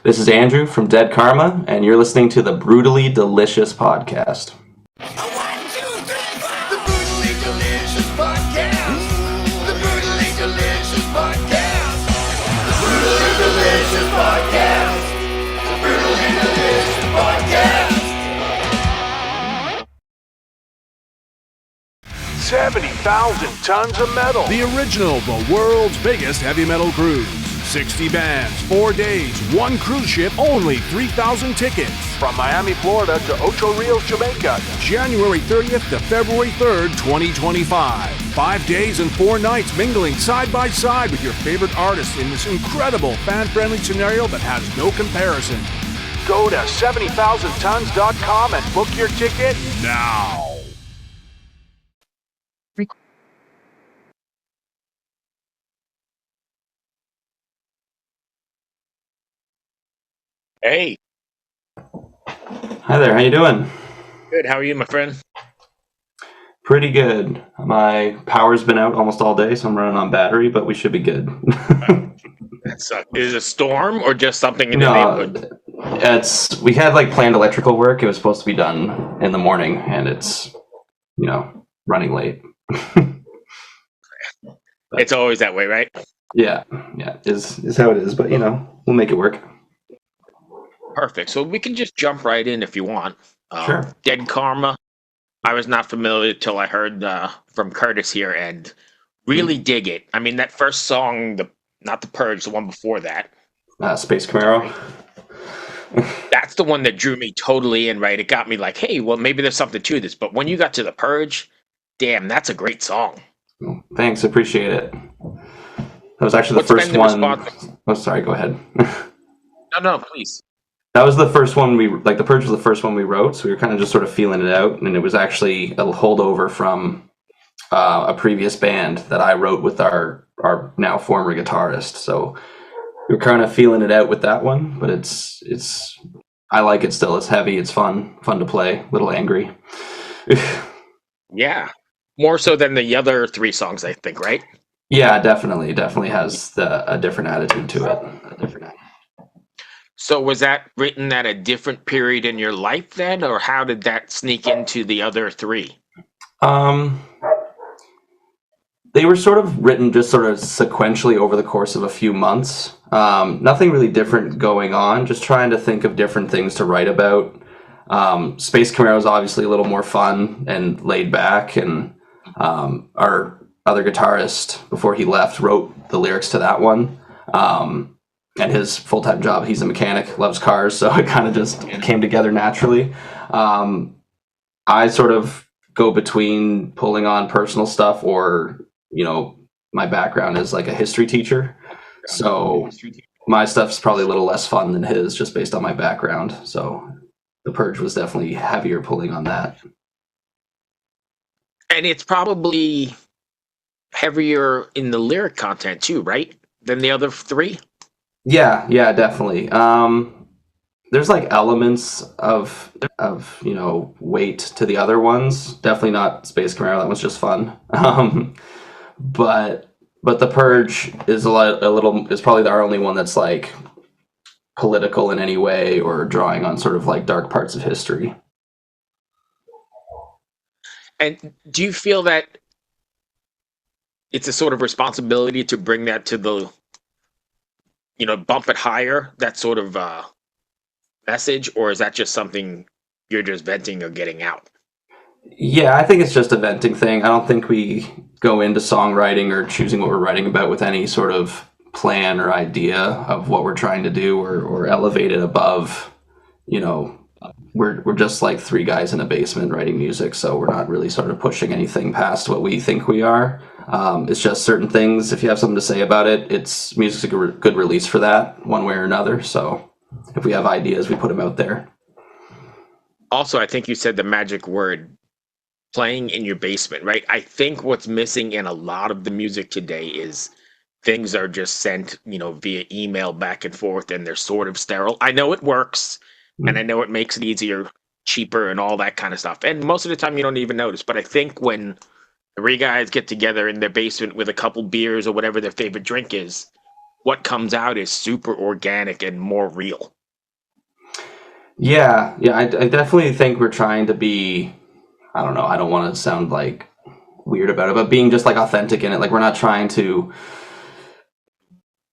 This is Andrew from Dead Karma, and you're listening to the Brutally Delicious Podcast. Podcast. 70,000 tons of metal. The original, the world's biggest heavy metal cruise. 60 bands, 4 days, one cruise ship, only 3,000 tickets. From Miami, Florida to Ocho Rios, Jamaica. January 30th to February 3rd, 2025. 5 days and 4 nights mingling side by side with your favorite artists in this incredible fan-friendly scenario that has no comparison. Go to 70,000tons.com and book your ticket now. Hey. Hi there, how you doing? Good, how are you, my friend? Pretty good. My power's been out almost all day, so I'm running on battery, but we should be good. Is it a storm or just something in the neighborhood? We had planned electrical work. It was supposed to be done in the morning, and it's, running late. It's always that way, right? Yeah, is how it is, but we'll make it work. Perfect. So we can just jump right in if you want. Sure. Dead Karma. I was not familiar till I heard from Curtis here and really dig it. I mean, that first song, not The Purge, the one before that. Space Camaro. That's the one that drew me totally in, right? It got me like, hey, well, maybe there's something to this. But when you got to The Purge, damn, that's a great song. Thanks, appreciate it. That was actually the first one. Oh, sorry, go ahead. No, please. That was the first one The Purge was the first one we wrote, so we were kind of just sort of feeling it out, and it was actually a holdover from a previous band that I wrote with our now former guitarist. So we were kind of feeling it out with that one, but it's I like it still. It's heavy, it's fun to play, a little angry. Yeah, more so than the other 3 songs, I think, right? Yeah, definitely has a different attitude to it. So was that written at a different period in your life then, or how did that sneak into the other 3? They were sort of written just sort of sequentially over the course of a few months. Nothing really different going on, just trying to think of different things to write about. Space Camaro is obviously a little more fun and laid back, and our other guitarist, before he left, wrote the lyrics to that one. And his full-time job, he's a mechanic, loves cars, so it kind of just came together naturally. I sort of go between pulling on personal stuff or, my background is like a history teacher. So my stuff's probably a little less fun than his just based on my background. So The Purge was definitely heavier pulling on that. And it's probably heavier in the lyric content too, right? Than the other 3? Yeah, definitely. There's elements of weight to the other ones. Definitely not Space Camaro. That was just fun. But The Purge is is probably our only one that's political in any way or drawing on sort of dark parts of history. And do you feel that it's a sort of responsibility to bring that to the bump it higher, that sort of message, or is that just something you're just venting or getting out? Yeah, I think it's just a venting thing. I don't think we go into songwriting or choosing what we're writing about with any sort of plan or idea of what we're trying to do or elevate it above, we're just 3 guys in a basement writing music, so we're not really sort of pushing anything past what we think we are. It's just certain things. If you have something to say about it, music's a good release for that, one way or another. So if we have ideas, we put them out there. Also, I think you said the magic word, playing in your basement, right? I think what's missing in a lot of the music today is things are just sent, via email back and forth, and they're sort of sterile. I know it works, and I know it makes it easier, cheaper, and all that kind of stuff. And most of the time, you don't even notice. But I think when 3 guys get together in their basement with a couple beers or whatever their favorite drink is, what comes out is super organic and more real. Yeah, yeah, I definitely think we're trying to be, I don't know, I don't want to sound like weird about it, but being just like authentic in it. Like we're not trying to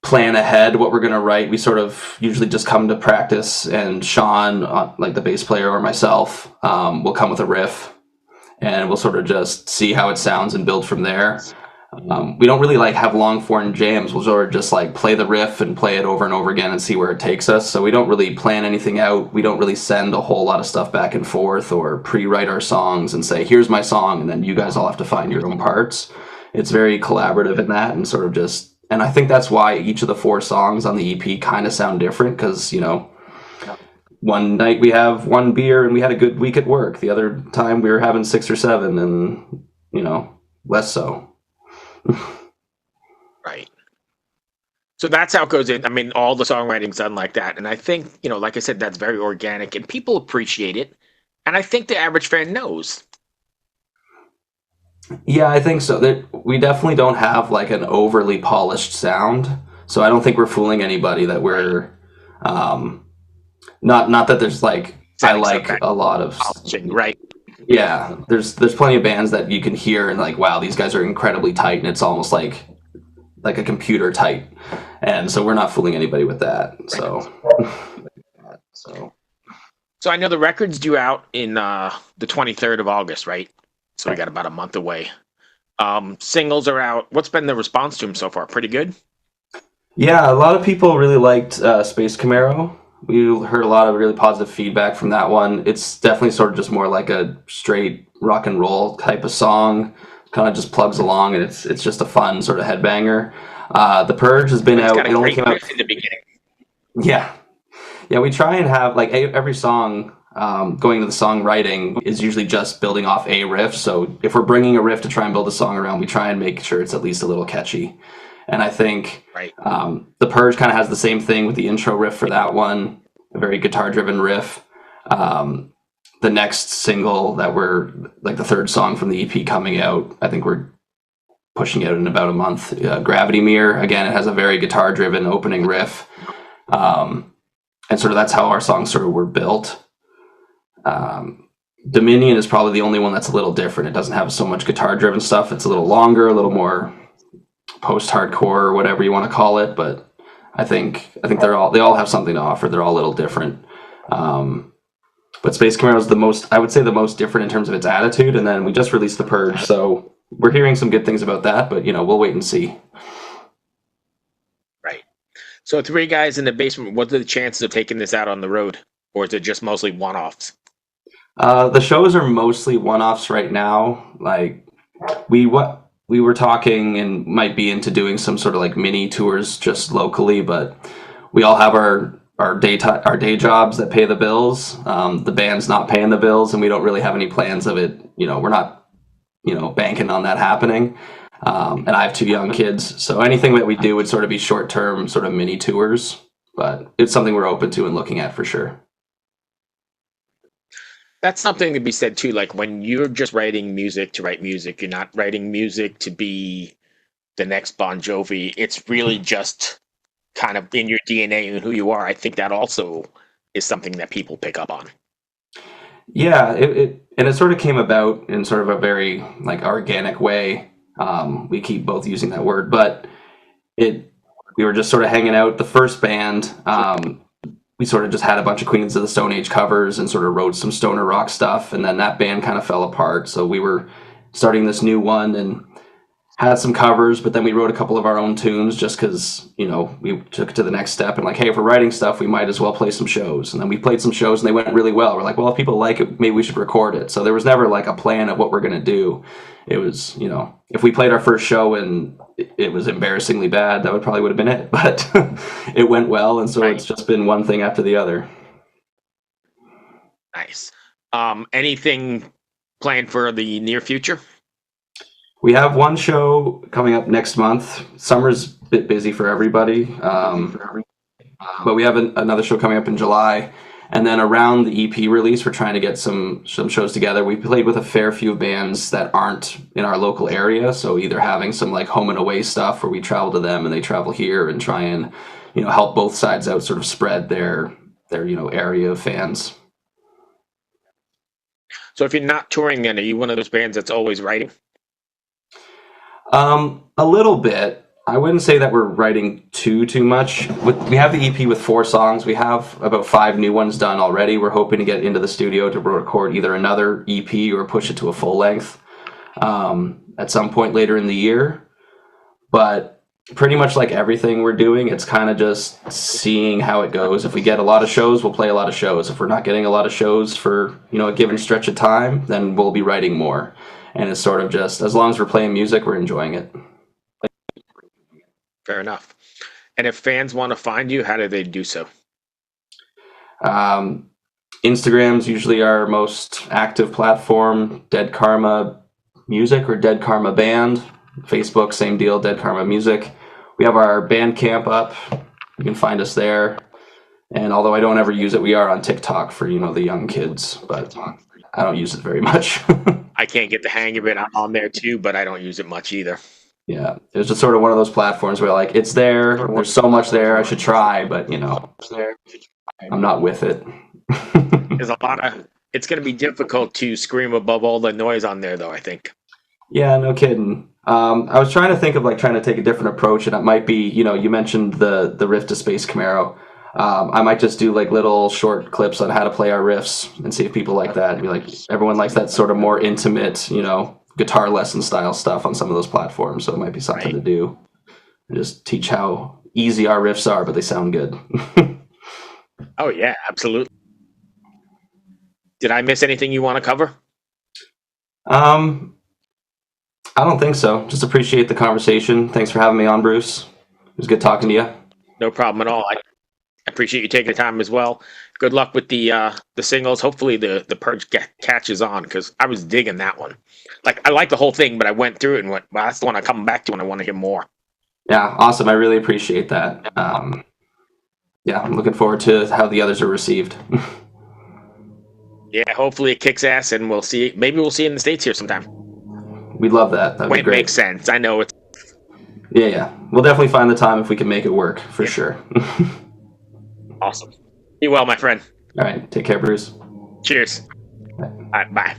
plan ahead what we're going to write. We sort of usually just come to practice, and Sean, like the bass player, or myself, will come with a riff, and we'll sort of just see how it sounds and build from there. We don't really like have long form jams. We'll sort of just like play the riff and play it over and over again and see where it takes us. So we don't really plan anything out. We don't really send a whole lot of stuff back and forth or pre-write our songs and say, here's my song, and then you guys all have to find your own parts. It's very collaborative in that, and sort of just, and I think that's why each of the 4 songs on the EP kind of sound different, because, you know, one night we have 1 beer and we had a good week at work. The other time we were having 6 or 7, and, you know, less so. Right. So that's how it goes in. I mean, all the songwriting's done like that. And I think, you know, like I said, that's very organic and people appreciate it. And I think the average fan knows. Yeah, I think so. That we definitely don't have like an overly polished sound. So I don't think we're fooling anybody that we're not that there's like I like a lot of polishing, right. Yeah, there's plenty of bands that you can hear and like, wow, these guys are incredibly tight, and it's almost like a computer tight. And so we're not fooling anybody with that. So So I know the record's due out in the 23rd of August, right? So we got about a month away. Singles are out. What's been the response to them so far? Pretty good? Yeah, a lot of people really liked Space Camaro. We heard a lot of really positive feedback from that one. It's definitely sort of just more like a straight rock and roll type of song. Kind of just plugs along, and it's just a fun sort of headbanger. The Purge has been out. Got a it only great came out riff in the beginning. Yeah. Yeah, we try and have like every song going to the songwriting is usually just building off a riff. So if we're bringing a riff to try and build a song around, we try and make sure it's at least a little catchy. And I think the Purge kind of has the same thing with the intro riff for that one, a very guitar-driven riff. The next single that we're, like the 3rd song from the EP coming out, I think we're pushing it in about a month. Gravity Mirror, again, it has a very guitar-driven opening riff. And sort of that's how our songs sort of were built. Dominion is probably the only one that's a little different. It doesn't have so much guitar-driven stuff. It's a little longer, a little more post-hardcore or whatever you want to call it. But I think they all have something to offer. They're all a little different. But Space Camaro is the most different in terms of its attitude. And then we just released The Purge, so we're hearing some good things about that. But we'll wait and see. Right. So 3 guys in the basement. What are the chances of taking this out on the road, or is it just mostly one-offs? The shows are mostly one-offs right now. Like we were talking and might be into doing some sort of like mini tours just locally, but we all have our day jobs that pay the bills. The band's not paying the bills, and we don't really have any plans of it. We're not banking on that happening. And I have 2 young kids, so anything that we do would sort of be short-term sort of mini tours, but it's something we're open to and looking at for sure. That's something to be said too. Like when you're just writing music to write music, you're not writing music to be the next Bon Jovi. It's really just kind of in your DNA and who you are. I think that also is something that people pick up on. Yeah, it sort of came about in sort of a very like organic way. We keep both using that word, but we were just sort of hanging out. The first band, we sort of just had a bunch of Queens of the Stone Age covers and sort of wrote some stoner rock stuff, and then that band kind of fell apart. So we were starting this new one and had some covers, but then we wrote a couple of our own tunes just because, we took it to the next step and like, hey, if we're writing stuff, we might as well play some shows. And then we played some shows and they went really well. We're like, well, if people like it, maybe we should record it. So there was never like a plan of what we're going to do. It was, if we played our first show and it was embarrassingly bad, that would have been it. But it went well. And so It's just been one thing after the other. Nice. Anything planned for the near future? We have one show coming up next month. Summer's a bit busy for everybody. But we have another show coming up in July. And then around the EP release, we're trying to get some shows together. We played with a fair few bands that aren't in our local area, so either having some like home and away stuff where we travel to them and they travel here, and try and help both sides out, sort of spread their area of fans. So if you're not touring, then are you one of those bands that's always writing? A little bit. I wouldn't say that we're writing too much. We have the EP with 4 songs. We have about 5 new ones done already. We're hoping to get into the studio to record either another EP or push it to a full length at some point later in the year. But pretty much like everything we're doing, it's kind of just seeing how it goes. If we get a lot of shows, we'll play a lot of shows. If we're not getting a lot of shows for a given stretch of time, then we'll be writing more. And it's sort of just, as long as we're playing music, we're enjoying it. Fair enough. And if fans want to find you, how do they do so? Instagram's usually our most active platform. Dead Karma Music or Dead Karma Band. Facebook, same deal, Dead Karma Music. We have our Bandcamp up. You can find us there. And although I don't ever use it, we are on TikTok for the young kids, but I don't use it very much. I can't get the hang of it. I'm on there too, but I don't use it much either. Yeah, it's just sort of one of those platforms where like it's there. There's so much there. I should try, but I'm not with it. There's a lot of. It's going to be difficult to scream above all the noise on there, though. I think. Yeah, no kidding. I was trying to think of trying to take a different approach, and it might be you mentioned the riff to Space Camaro. I might just do little short clips on how to play our riffs and see if people like that. And be like, everyone likes that sort of more intimate, guitar lesson style stuff on some of those platforms. So it might be something to do. And just teach how easy our riffs are, but they sound good. Oh yeah, absolutely. Did I miss anything you want to cover? I don't think so. Just appreciate the conversation. Thanks for having me on, Bruce. It was good talking to you. No problem at all. I appreciate you taking the time as well. Good luck with the singles. Hopefully the Purge catches on, because I was digging that one. I like the whole thing, but I went through it and went, well, that's the one I come back to when I want to hear more. Yeah, awesome. I really appreciate that. Yeah, I'm looking forward to how the others are received. Yeah, hopefully it kicks ass, and we'll see. Maybe we'll see it in the States here sometime. We'd love that. That'd be great. It makes sense. I know it's. Yeah. We'll definitely find the time if we can make it work, for sure. Awesome. Be well, my friend. All right. Take care, Bruce. Cheers. Bye. All right, bye.